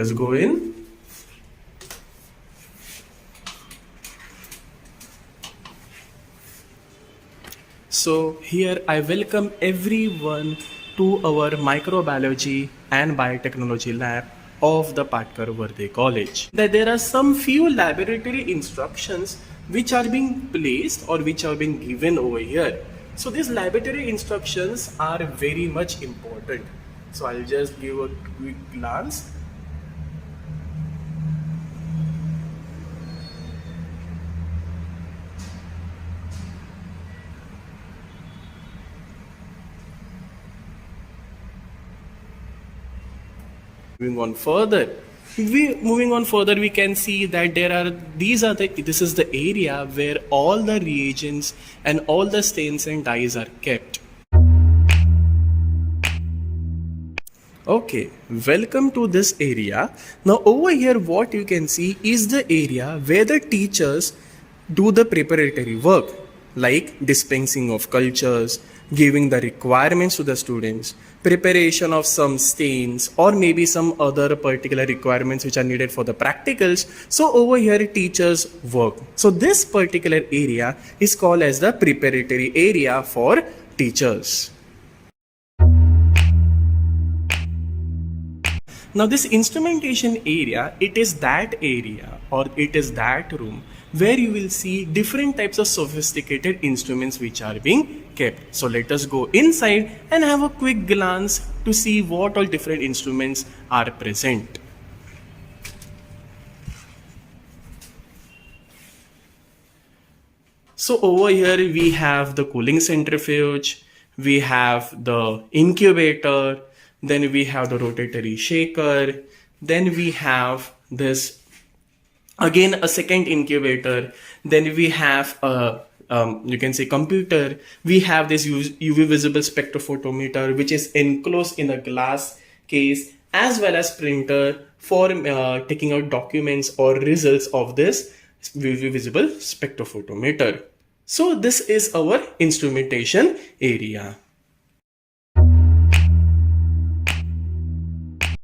us go in. So here I welcome everyone to our Microbiology and Biotechnology lab of the Patkar-Varde College. That there are some few laboratory instructions which are being placed or which are being given over here. So these laboratory instructions are very much important. So I'll just give a quick glance. Moving on further, we can see that this is the area where all the reagents and all the stains and dyes are kept. Okay, welcome to this area. Now over here what you can see is the area where the teachers do the preparatory work, like dispensing of cultures, giving the requirements to the students, preparation of some stains, or maybe some other particular requirements which are needed for the practicals. So over here teachers work. So this particular area is called as the preparatory area for teachers. Now this instrumentation area, it is that area or it is that room where you will see different types of sophisticated instruments which are being kept. So let us go inside and have a quick glance to see what all different instruments are present. So over here we have the cooling centrifuge, we have the incubator, then we have the rotatory shaker, then we have this again a second incubator, then we have a you can say computer, we have this UV visible spectrophotometer which is enclosed in a glass case, as well as printer for taking out documents or results of this UV visible spectrophotometer. So this is our instrumentation area.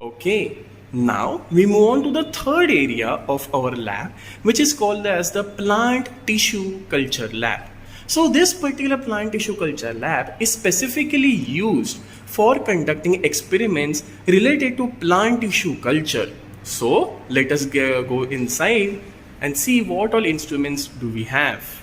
Okay, now we move on to the third area of our lab, which is called as the plant tissue culture lab. So this particular plant tissue culture lab is specifically used for conducting experiments related to plant tissue culture. So let us go inside and see what all instruments do we have.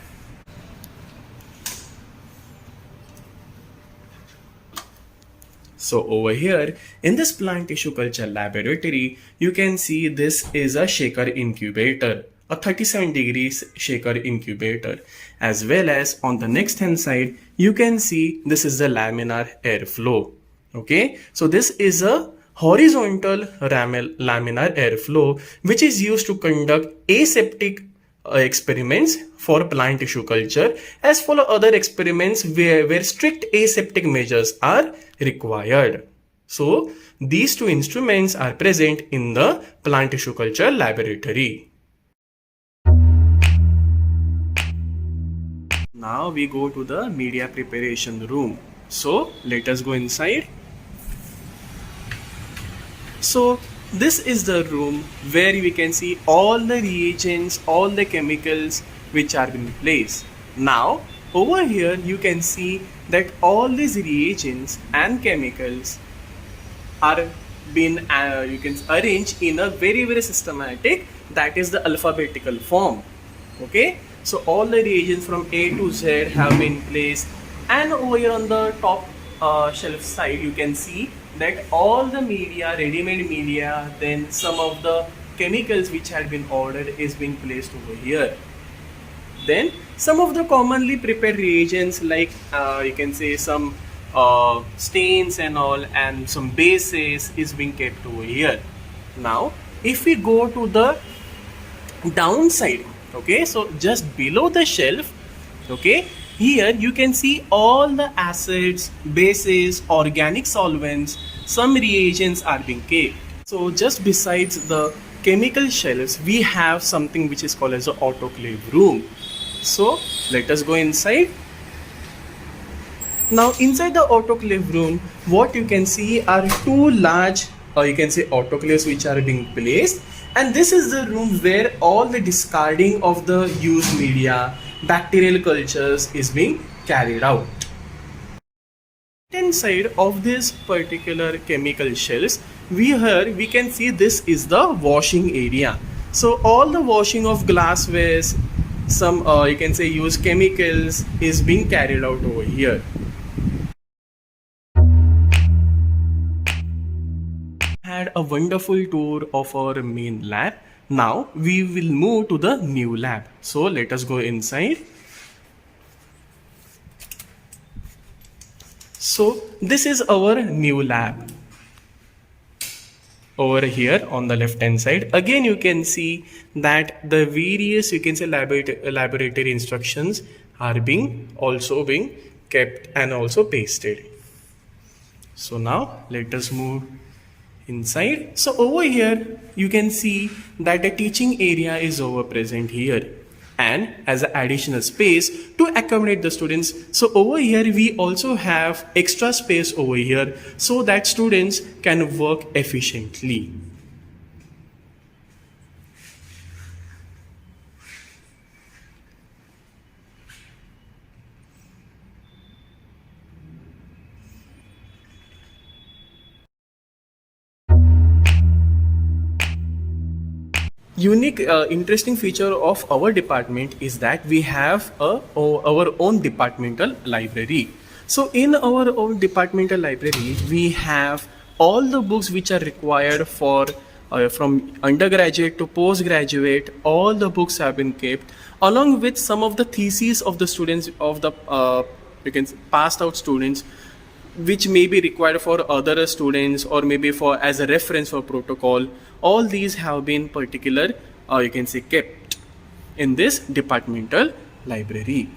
So over here in this plant tissue culture laboratory, you can see this is a shaker incubator, a 37 degrees shaker incubator, as well as on the next hand side, you can see this is the laminar airflow. Okay, so this is a horizontal laminar airflow which is used to conduct aseptic experiments for plant tissue culture, as for other experiments where strict aseptic measures are required. So these two instruments are present in the plant tissue culture laboratory. Now we go to the media preparation room. So let us go inside. So this is the room where we can see all the reagents, all the chemicals which are in place. Now over here you can see that all these reagents and chemicals are been you can arrange in a very systematic, that is the alphabetical form. Okay, so all the reagents from A to Z have been placed, and over here on the top shelf side you can see that all the media, ready-made media, then some of the chemicals which had been ordered is being placed over here. Then some of the commonly prepared reagents like you can say some stains and all, and some bases is being kept over here. Now if we go to the downside, okay, so just below the shelf, okay, here you can see all the acids, bases, organic solvents, some reagents are being kept. So just besides the chemical shelves, we have something which is called as the autoclave room. So let us go inside. Now inside the autoclave room, what you can see are two large or you can say autoclaves which are being placed, and this is the room where all the discarding of the used media, bacterial cultures is being carried out. Inside of this particular chemical shells, we can see this is the washing area. So all the washing of glasswares, some you can say used chemicals is being carried out over here. Had a wonderful tour of our main lab. Now we will move to the new lab. So let us go inside. So this is our new lab. Over here on the left hand side, again you can see that the various, you can say, laboratory instructions are being kept and also pasted. So now let us move inside. So over here you can see that the teaching area is over present here, and as an additional space to accommodate the students. So over here we also have extra space over here so that students can work efficiently. Unique interesting feature of our department is that we have our own departmental library. So in our own departmental library we have all the books which are required for from undergraduate to postgraduate. All the books have been kept along with some of the theses of the students of the you can say passed out students, which may be required for other students or maybe for as a reference for protocol. All these have been particular you can say kept in this departmental library.